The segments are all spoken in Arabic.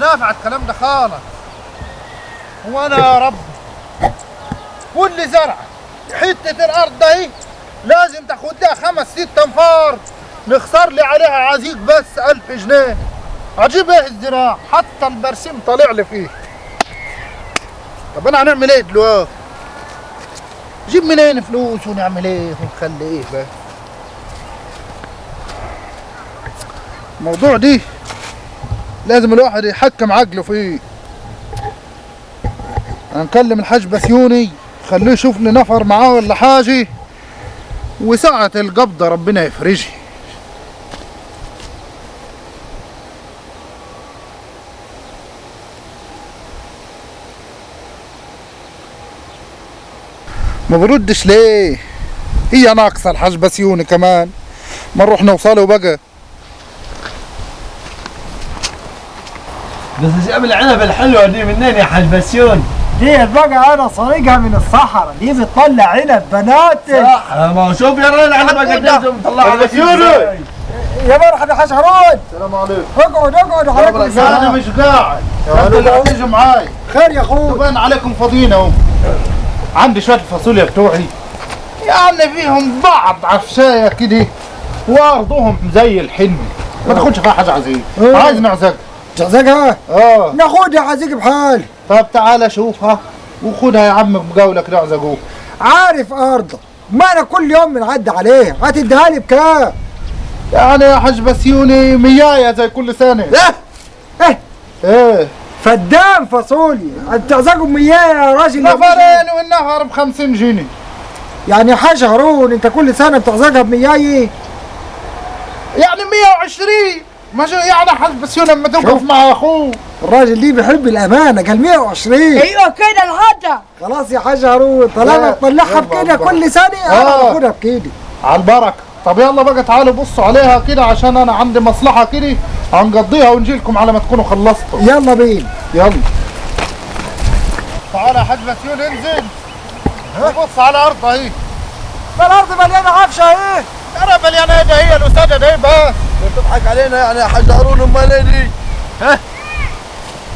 نافع الكلام ده خالص. وانا يا رب كل زرعه حته الارض دي لازم تاخد لها 5 6 انفار، نخسر لي عليها عزيز بس 1000 جنيه. عجيب ايه الزراعه، حتى البرسيم طالع لي فيه. طب انا هنعمل ايه دلوقتي؟ نجيب منين فلوس ونعمل ايه ونخلي ايه بقى؟ الموضوع دي لازم الواحد يحكم عقله فيه. هنكلم الحاج بسيوني خليه يشوف لي نفر معاه ولا حاجه، وساعة القبضة ربنا يفرجها. ما بردش ليه؟ هي ناقصة الحاج بسيوني كمان، ما نروح نوصله بقى. بس جاب العنب الحلوه دي منين يا حاج بسيون؟ دي بقى انا صارقها من الصحراء، دي بتطلع عنب بناتي. صح، ما شوف يا راجل العنب قديش مطلعها بسيوني. يا مرحبا يا حاج هارون. السلام عليكم. اقعد عليكم انا السلام. مش قاعد، انتوا اللي هتيجوا معاي. خير يا اخوي. باين عليكم فاضيين اهو. عندي شوية الفاصوليا بتوعي يعني فيهم بعض عفشاية كده وارضهم زي الحلم، ما تاخدش فيها حاجة عزيز. عايز نعزق تعزقها؟ اه ناخدها عزيق بحال. طب تعالى شوفها وخدها يا عم بقولك نعزقوه. عارف ارضك، ما انا كل يوم بنعدي عليها، هتديها لي بكام؟ يعني يا حاج بسيوني مياية زي كل سنة. ايه ايه فدان فاصوليا تعزقوا بمياه يا راجل؟ نفرين والنهر ب50 جنيه. يعني يا حاج هارون انت كل سنه بتعزقها بمياه؟ يعني 120 ما يعني حاج بسيوني لما توقف مع اخوه. الراجل دي بيحب الامانه، قال 120. ايوه كده الهدى. خلاص يا حاج هارون طالما تطلعها بكده كل سنه انا باخدها بكده. على البركة. طب يلا بقى تعالوا بصوا عليها كده عشان انا عندي مصلحة كده هنقضيها ونجي لكم على ما تكونوا خلصتوا. يلا بينا. يلا تعالى يا حاج بسيون انزل بص على الارض اهي. ما الارض مليانه عفشه اهي. ترى مليانة ايه ده؟ هي الاسادة دي بس. بتضحك علينا يعني يا حاج هارون؟ امال ايه دي؟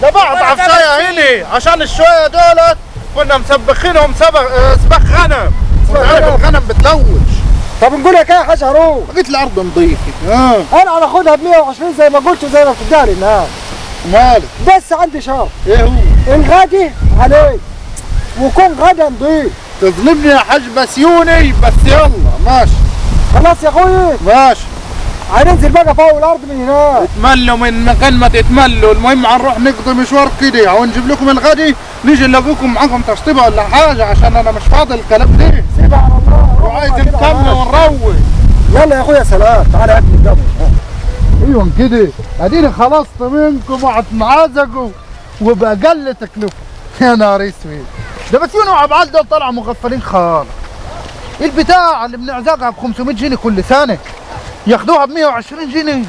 ده بعض عفشاية هنا عشان الشوية دولت كنا مسبخينهم سبخ غنم. عارف الغنم بتلوش. طب نقول لك ايه يا حاج هارون؟ بقيت الارض نظيفة. انا هناخدها ب 120 زي ما قلت وزي ما بتديها لي الناس. مالك؟ بس عندي شرط. ايه هو؟ الغدي عليك وكون غدا نضيف. تظلمني يا حاج بسيوني بس يلا ماشي. خلاص يا اخوي ماشي. هننزل بقى فوق الارض من هناك. تملوا من مكان ما تتملوا، المهم هنروح نقضي مشوار كده ونجيب لكم الغدي، نيجي نلاقيكم معاكم تشطيبه ولا حاجه عشان انا مش فاضي الكلام ده. سيبها على الله. وعايز نكمل ونروح. يلا يا اخويا سلام. تعالى يا ابني قبل. ايوه كده اديني خلصت منكم وهتنعزقوا وباقل تكلفه. يا نهار اسود، ده بسيوني وعبعال دول طلعوا مغفلين خالص. البتاع اللي بنعزقها ب 500 جنيه كل سنه ياخدوها ب 120 جنيه.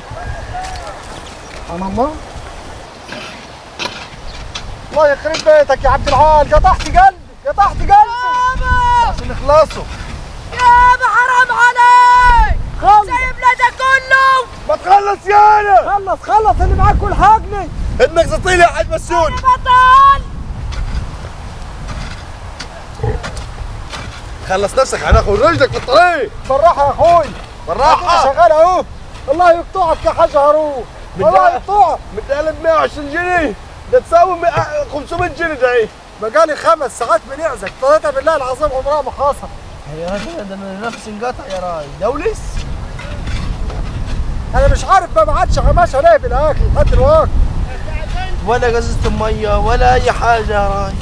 سبحان الله. الله يخرب بيتك يا عبد العال، قطعت قلبي قطعت قلبي عشان يخلصوا. يابا حرام عليك، سايبنا ده كله. ما تخلص يانا. خلص اللي معاك كل حاجني. انك زطيل يا حاج بسيون. بطل خلص نفسك هناخد رجلك في الطريق. بالراحه يا اخوي. بالراحه. شغال اهو. الله يقطعك يا حاج هارون. الله يقطعك. متقلب 120 جنيه، ده تساوي 500 جنيه ده ايه؟ بقالي 5 ساعات بنعزك، 3 بالله العظيم عمرها ما حصل. يا راجل ده انا نفسي انقطع يا راجل، دولس. انا مش عارف بقى ما عادش غماشه ليه بالاكل لحد دلوقتي. ولا قزازة ميه ولا اي حاجه يا راجل.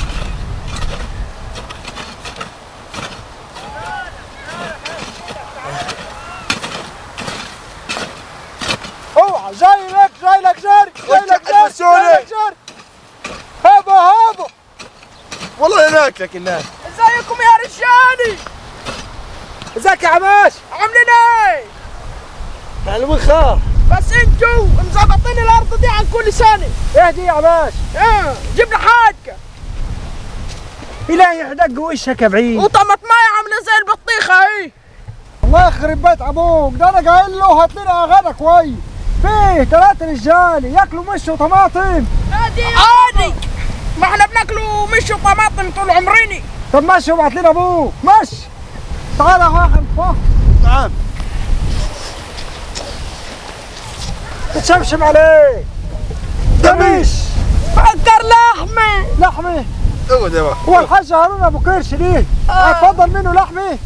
اوعى جاي لك جري. هابا والله ناكلك الناس. ازيكم يا رجالي؟ ازيك يا عماش؟ عاملين ايه؟ يعني من خار. بس انتوا مظبطين الارض دي عن كل سنه. ايه دي يا عماش؟ جبنا حاجه. إلهي يحدق وشك يا بعيد. وطماطمايه عامله زي البطيخه اهي. الله يخرب بيت ابوك، ده انا قايل له هات لنا غدا كويس. فيه 3 رجال ياكلوا مش وطماطم. عادي، ما احنا بناكلوا مش وطماطم طول عمرنا. طب ماشي وابعت لنا ابوك ماشي. تعال يا اخويا فوق. تعال. بتشمشم عليه. ده مش فكر لحمه. لحمه. اقعد يا بابا. هو الحاج هارون ابو كرش ليه؟ هتفضل منه لحمه؟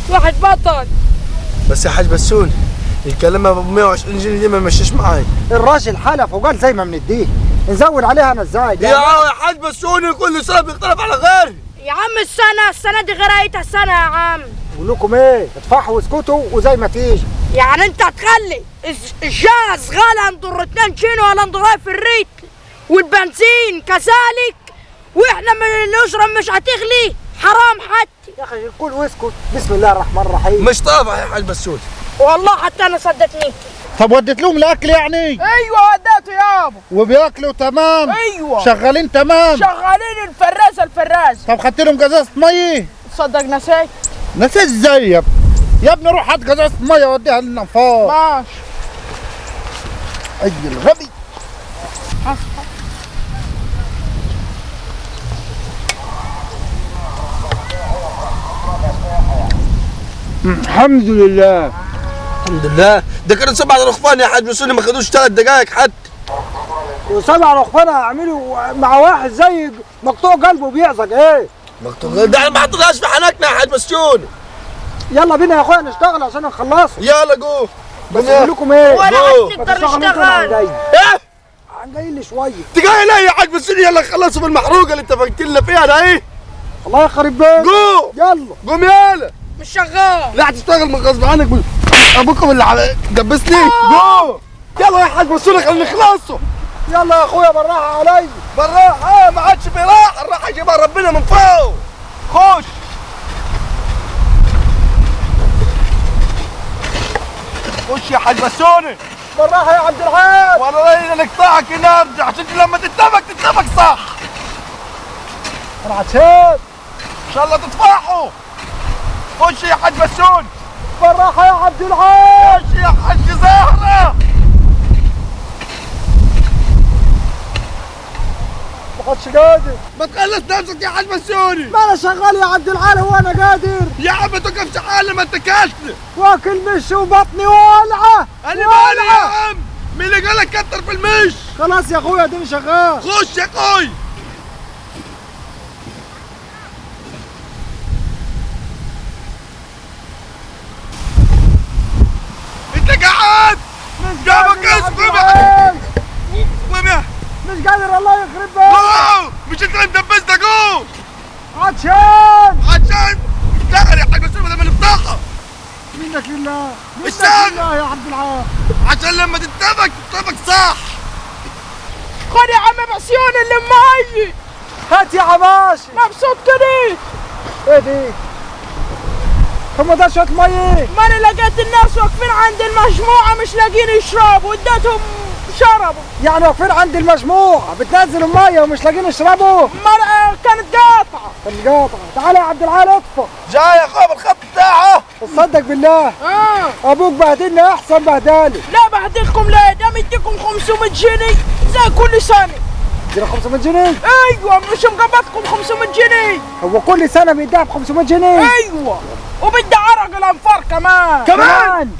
واحد بطل. بس يا حاج بسون الكلمة ب 120 جنيه دي ما مشيش معاي. الراجل حلف وقال زي ما بنديه نزود عليها انا ازاي؟ يا حاج بسون كل سنة بيختلف على غيري. يا عم السنة دي غير ايتها السنة يا عم. بقول لكم ايه؟ ادفعوا واسكتوا وزي ما تيجي. يعني انت تخلي الجاز غالي ندور 2 جنيه ولا ندورها في الريت، والبنزين كذلك، واحنا من نشرب مش هتغلي؟ حرام حتى يا اخي الكل واسكت. بسم الله الرحمن الرحيم. مش طابع يا حاج بسون. والله حتى انا صدقني. طب وديت لهم الاكل يعني؟ ايوه وديته يابا. وبياكلوا تمام؟ ايوه شغالين تمام؟ شغالين الفراز. طب خدت لهم قزازة مية؟ تصدق نسيت. نسيت ازاي يا ابني؟ يا ابني روح هات قزازة مية وديها للنفار. ماشي. اي الغبي. الحمد لله. الحمد لله. ده كانوا 7 رخفان يا حاج بسون ما خدوش 3 دقايق حتى. و7 رخفانة اعملوا مع واحد زي مقطوع قلبه بيعزق ايه؟ مقطوع ده ما حطيناش في حنكنا يا حاج بسون. يلا بينا يا اخويا نشتغل عشان نخلصه. يلا قوم. بس اقول لكم ايه؟ ولا جو. نقدر نشتغل. ايه؟ عن جاي لي شويه. تجاي ليه يا حاج بسون؟ يلا خلصوا بالمحروقه اللي اتفقت لنا فيها ده ايه؟ الله يخرب بيتك. قوم يلا قوم يلا. مش شغال. لا هتشتغل من غصب عنك ابوكم اللي على دبسني. قوم يلا يا حاج بسون خلينا نخلصوا. يلا يا اخويا بالراحه علي. بالراحه ما عادش في راحه، الراحه يجيبها ربنا من فوق. خش. خش يا حاج بسوني. بالراحه يا عبد العال. وانا رايح نقطعك هنا ارجع عشان لما تتفق صح. انا عشان ان شاء الله تطفحوا. خش يا حاج بسون. بالراحه يا عبد العال. خش يا حاج زهره. ما حدش قادر. ما تخلص نفسك يا حاج بسوني. ما انا شغال يا عبد العال وانا قادر. يا عم ما توقفش حالي ما انت كاشف. واكل مش وبطني والعه. انا مالي يا عم. مين اللي قالك كتر في المش؟ خلاص يا اخويا دي شغال. خش يا اخوي. انت قاعد جابك اسمه ومه مش قادر الله يخرب بيتك. قوم. مش انت اللي مدبسنا قوم. عشان اشتغل يا حاج بسون بدل ما نفتحها. منك لله. منك اشتغل. لله يا عبد العال. عشان لما تتفق صح. خد يا عم بسيون اللي معي. هات يا عباشي. مبسوط كده. ايه دي؟ هم ده شويه ميه. ما انا لقيت الناس واقفين عند المجموعة مش لاقيين يشربوا، اديتهم شربوا. يعني واقفين عند المجموعه بتنزلوا ميه ومش لاقيين يشربوا. ما كانت قاطعة. كان قاطع. تعال يا عبد العال اطفى. جاي يا اخويا بالخط بتاعه. تصدق بالله ابوك بهدلنا احسن بهدالي. لا بهدلكم ليه؟ ده مديكم 500 جنيه زي كل سنة. ادينا 500 جنيه. ايوه مش مقبضكم 500 جنيه. هو كل سنه بيديها ب 500 جنيه. ايوه وبدي عرق الانفار كمان. كمان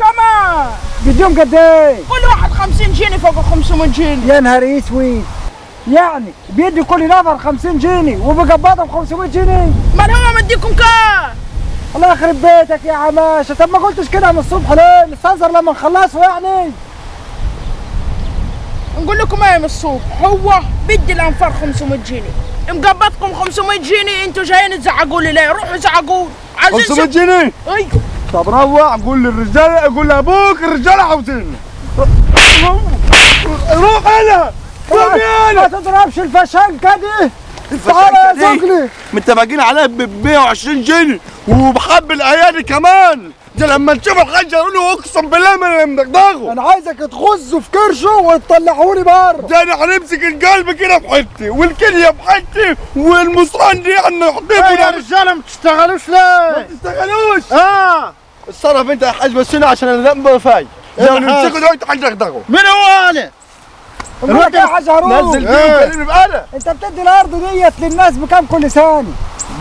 بيديهم قد ايه؟ كل واحد 50 جنيه فوق ال 500 جنيه. يا نهار اسود. يعني بيدي كل نفر 50 جنيه وبيقبضهم 500 جنيه. امال هو مديكم كام؟ الله يخرب بيتك يا عماشه. طب ما قلتش كده من الصبح ليه؟ نستنظر لما نخلصوا يعني. نقول لكم ايه من الصبح؟ هو بدي الانفار 500 جنيه مقبضكم 500 جنيه، انتوا جايين تزعقوا لي ليه؟ روحوا زعقوا. 500 جنيه. ايوه. طب روح قول للرجاله، قول لابوك الرجاله عاوزيننا. روح هلا. قوم يلا. ما تضربش الفشنكه دي. تعالى يا زغلي. متفقين عليه ب 120 جنيه وبحب الايادي كمان. ده لما نشوف الحاج يقولوا اقسم بالله ما انا مدغدغه. انا عايزك تغزه في كرشه وتطلعوني بره. ده انا هنمسك القلب كده في حته والكليه في حته والمصران دي هنحطيه. يا رجاله ما تشتغلوش ليه؟ ما تشتغلوش. اه اتصرف انت يا حاج بسوني عشان انا فاي. لو نمسكوا دلوقتي هندغدغوا. مين هو انا؟ الواد يا حاج هارون نزل بيه وكلمني بقاله. انت بتدي الارض ديت للناس بكام كل ثاني؟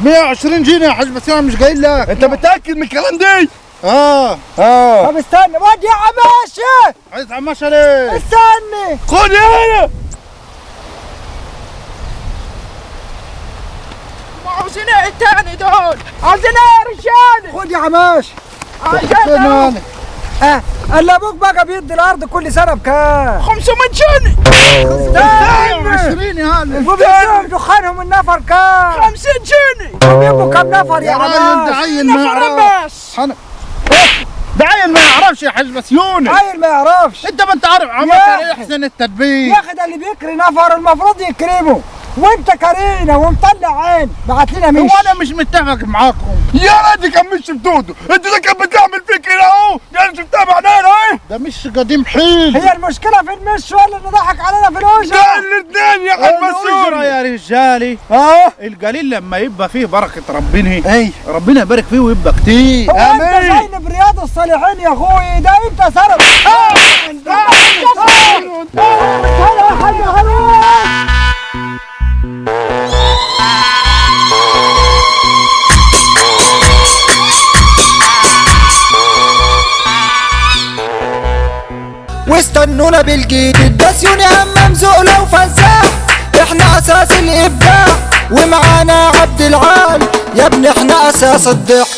120 جنيه يا حاج، بس انا مش قايل لك. انت متاكد من الكلام دي؟ طب استنى واد يا عماشه، عايز عماشه ليه؟ استني خد هنا. عاوزين ايه تاني دول؟ عاوزين ايه يا رجاله؟ خد يا عماشه. عايزين قال ابوك بقى بيدي الارض كل سنه بكام؟ 500 جنيه. 20 يا هلا. وبيديهم دخانهم النفر كام؟ 50 جنيه. وبيبقوا كام نفر يا يا راجل ده عماشه؟ عيل ما نفر يعرفش. بس. ده عيل ما يعرفش يا حاج بس يونس. عيل ما يعرفش انت ما انت عارف عماشه احسن التدبير. يا اخي، ده اللي بيكري نفر المفروض يكرمه، وانت كرينا ومطلع عين بعت لنا مش. هو انا مش متفق معاكم. يا راجل كان مش بدوده، انت ده كان بتعمل فيك كده اهو، يعني شفتها معناها ايه؟ ده مش قديم حيل. هي المشكله في المش ولا اللي ضحك علينا في الوجه؟ ده الاثنين يا حاج الأجرة مسؤول. يا رجالي. القليل لما يبقى فيه بركة ربنا، اي ربنا يبارك فيه ويبقى كتير. هو انت زين برياض الصالحين يا اخوي، ده انت سرب. هلا يا حاج هارون. واستنونا بالجديد، ده سيوني همام زقلة وفنساح، احنا اساس الابداع ومعانا عبد العال، يا ابني احنا اساس الضحك.